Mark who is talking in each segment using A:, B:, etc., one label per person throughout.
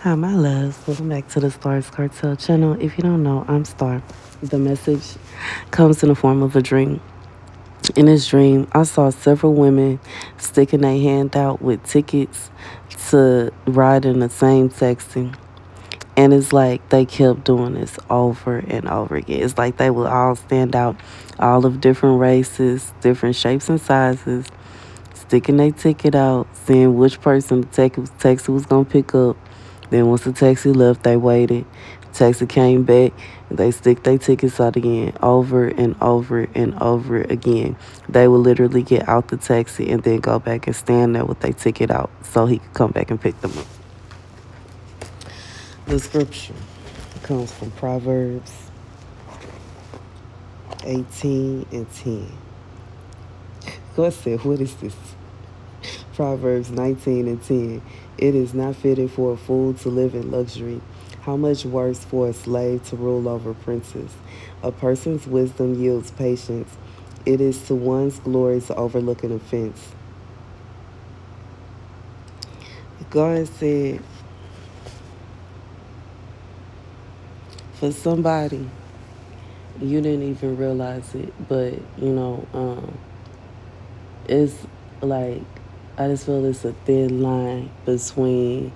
A: Hi, my loves. Welcome back to the Starscartel channel. If you don't know, I'm Star. The message comes in the form of a dream. In this dream, I saw several women sticking their hand out with tickets to ride in the same taxi. And it's like they kept doing this over and over again. It's like they would all stand out, all of different races, different shapes and sizes, sticking their ticket out, seeing which person the taxi was going to pick up. Then once the taxi left, they waited. Taxi came back. They stick their tickets out again, over and over and over again. They would literally get out the taxi and then go back and stand there with their ticket out so he could come back and pick them up. The scripture comes from Proverbs 18 and 10. God said, what is this? Proverbs 19 and 10. It is not fitting for a fool to live in luxury. How much worse for a slave to rule over princes? A person's wisdom yields patience. It is to one's glory to overlook an offense. God said, for somebody, you didn't even realize it, but, it's like, I just feel it's a thin line between,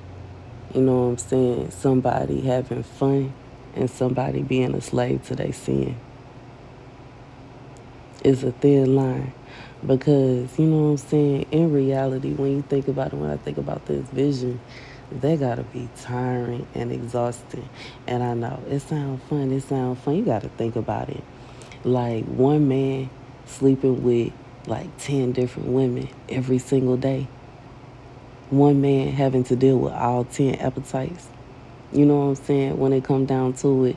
A: somebody having fun and somebody being a slave to their sin. It's a thin line because, in reality, when you think about it, when I think about this vision, they gotta be tiring and exhausting. And I know it sounds fun. You gotta think about it. Like one man sleeping with like 10 different women every single day. One man having to deal with all 10 appetites. You know what I'm saying? When it come down to it,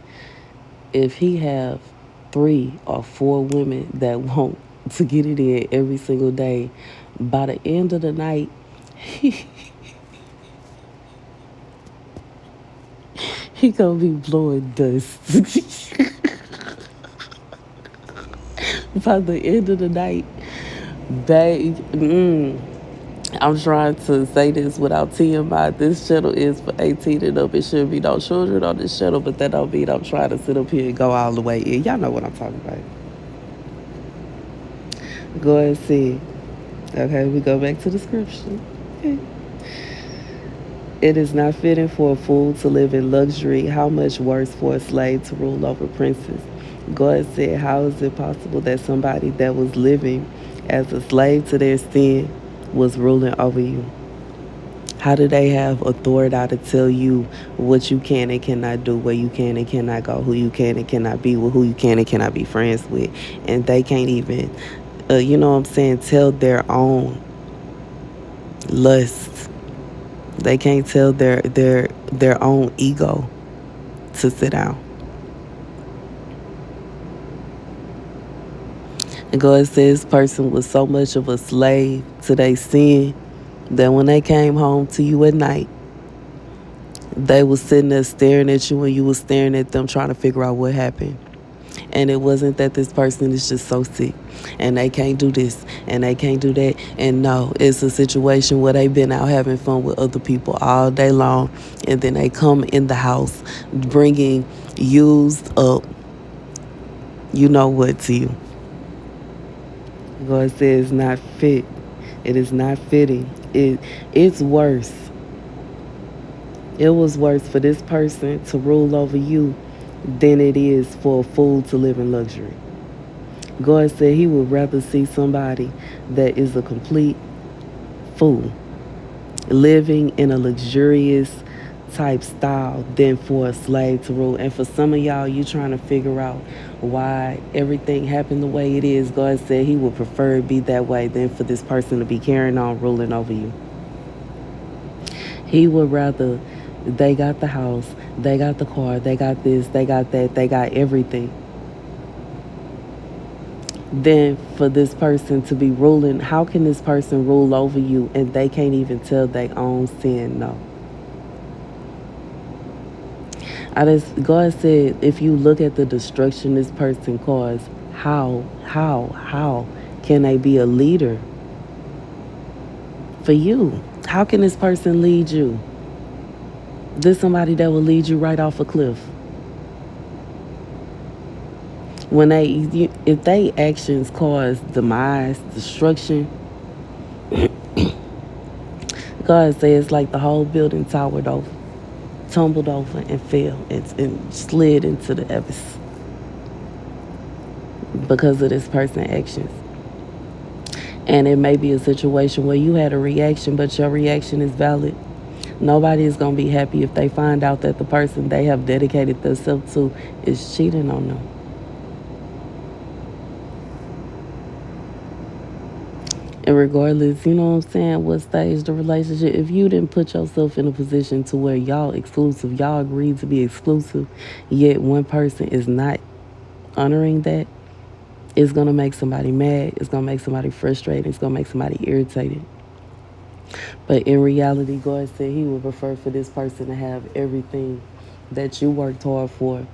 A: if he have 3 or 4 women that want to get it in every single day, by the end of the night, he gonna be blowing dust. By the end of the night, they, I'm trying to say this without TMI. This channel is for 18 and up. It shouldn't be no children on this channel, but that don't mean I'm trying to sit up here and go all the way in. Y'all know what I'm talking about. Go ahead and see. Okay, we go back to the scripture. Okay. It is not fitting for a fool to live in luxury. How much worse for a slave to rule over princes? God said, how is it possible that somebody that was living as a slave to their sin was ruling over you? How do they have authority to tell you what you can and cannot do, where you can and cannot go, who you can and cannot be with, who you can and cannot be friends with? And they can't even, tell their own lust. They can't tell their own ego to sit down. And God says, this person was so much of a slave to their sin that when they came home to you at night, they was sitting there staring at you and you was staring at them trying to figure out what happened. And it wasn't that this person is just so sick and they can't do this and they can't do that. And no, it's a situation where they've been out having fun with other people all day long. And then they come in the house bringing used up, you know what, to you. God says it's not fit. It is not fitting. It's worse. It was worse for this person to rule over you than it is for a fool to live in luxury. God said he would rather see somebody that is a complete fool living in a luxurious type style than for a slave to rule. And for some of y'all, you trying to figure out why everything happened the way it is. God said he would prefer it be that way than for this person to be carrying on ruling over you. He would rather they got the house, they got the car, they got this, they got that, they got everything, than for this person to be ruling. How can this person rule over you and they can't even tell their own sin no? God said, if you look at the destruction this person caused, how can they be a leader for you? How can this person lead you? This somebody that will lead you right off a cliff. When if they actions cause demise, destruction, God says it's like the whole building towered over, tumbled over, and fell and slid into the abyss because of this person's actions. And it may be a situation where you had a reaction, but your reaction is valid. Nobody is going to be happy if they find out that the person they have dedicated themselves to is cheating on them. And regardless, you know what I'm saying, what stage the relationship, if you didn't put yourself in a position to where y'all exclusive, y'all agreed to be exclusive, yet one person is not honoring that, it's going to make somebody mad. It's going to make somebody frustrated. It's going to make somebody irritated. But in reality, God said he would prefer for this person to have everything that you worked hard for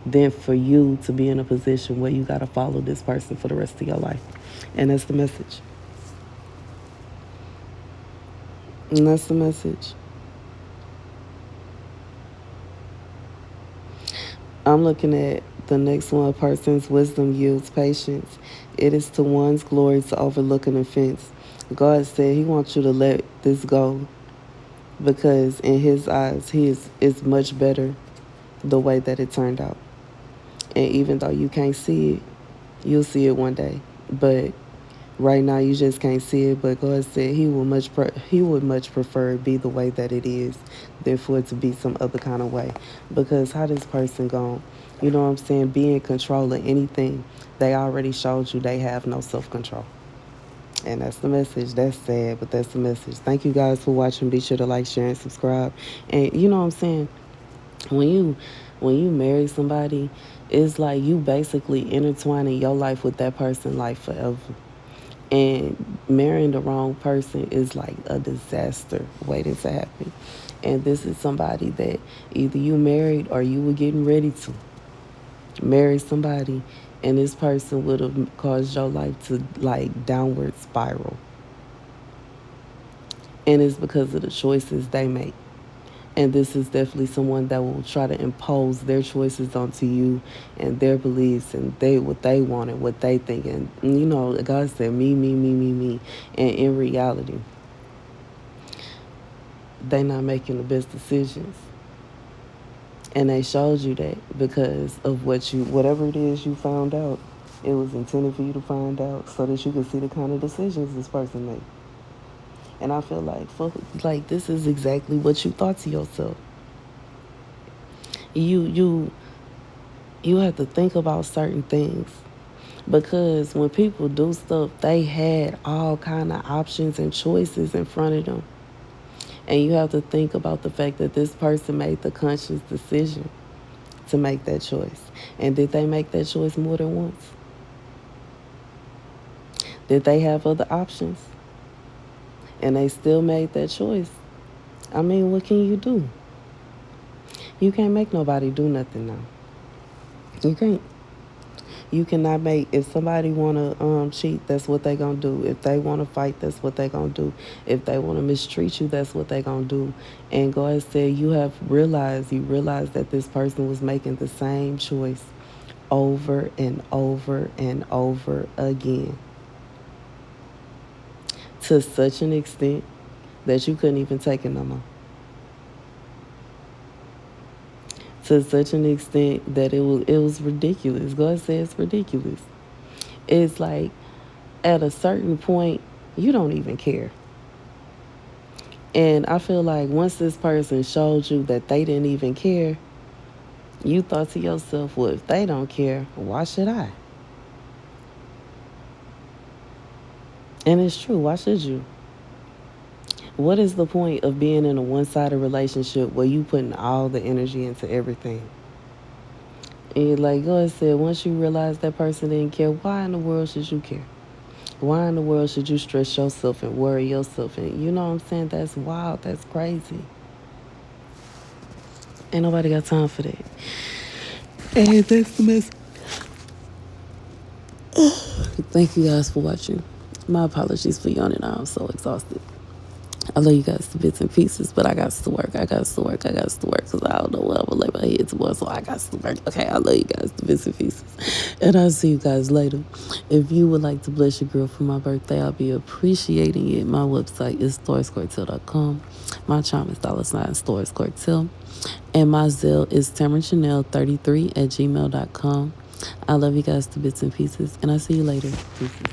A: than for you to be in a position where you got to follow this person for the rest of your life. And that's the message. And that's the message. I'm looking at the next one. A person's wisdom yields patience. It is to one's glory to overlook an offense. God said he wants you to let this go because in his eyes, it's much better the way that it turned out. And even though you can't see it, you'll see it one day. But right now you just can't see it. But God said he would much prefer it be the way that it is than for it to be some other kind of way. Because how this person going, you know what I'm saying, be in control of anything, they already showed you they have no self-control. And that's the message. That's sad, but that's the message. Thank you guys for watching. Be sure to like, share, and subscribe. And you know what I'm saying? When you marry somebody, it's like you basically intertwining your life with that person's life forever. And marrying the wrong person is like a disaster waiting to happen. And this is somebody that either you married or you were getting ready to marry somebody, and this person would have caused your life to like downward spiral. And it's because of the choices they make. And this is definitely someone that will try to impose their choices onto you and their beliefs and what they want and what they think. And you know, God said me, me, me, me, me. And in reality, they not making the best decisions. And they showed you that because of whatever it is you found out, it was intended for you to find out so that you could see the kind of decisions this person made. And I feel like this is exactly what you thought to yourself. You you have to think about certain things because when people do stuff, they had all kind of options and choices in front of them. And you have to think about the fact that this person made the conscious decision to make that choice. And did they make that choice more than once? Did they have other options? And they still made that choice. I mean, what can you do? You can't make nobody do nothing now. You can't. You cannot make, if somebody want to cheat, that's what they going to do. If they want to fight, that's what they going to do. If they want to mistreat you, that's what they going to do. And God said you realize that this person was making the same choice over and over and over again to such an extent that you couldn't even take it no more. To such an extent that it was ridiculous. God said it's ridiculous. It's like at a certain point, you don't even care. And I feel like once this person showed you that they didn't even care, you thought to yourself, well, if they don't care, why should I? And it's true, why should you? What is the point of being in a one-sided relationship where you putting all the energy into everything? And like God said, once you realize that person didn't care, why in the world should you care? Why in the world should you stress yourself and worry yourself? And you know what I'm saying? That's wild. That's crazy. Ain't nobody got time for that. And that's the mess. Thank you guys for watching. My apologies for yawning. I'm so exhausted. I love you guys to bits and pieces, but I got to work. Because I don't know what I'm going to lay my head tomorrow, so I got to work. Okay, I love you guys to bits and pieces. And I'll see you guys later. If you would like to bless your girl for my birthday, I'll be appreciating it. My website is Starscartel.com. My charm is $Starscartel. And my Zelle is TamaraChanel33 at gmail.com. I love you guys to bits and pieces, and I'll see you later. Pieces.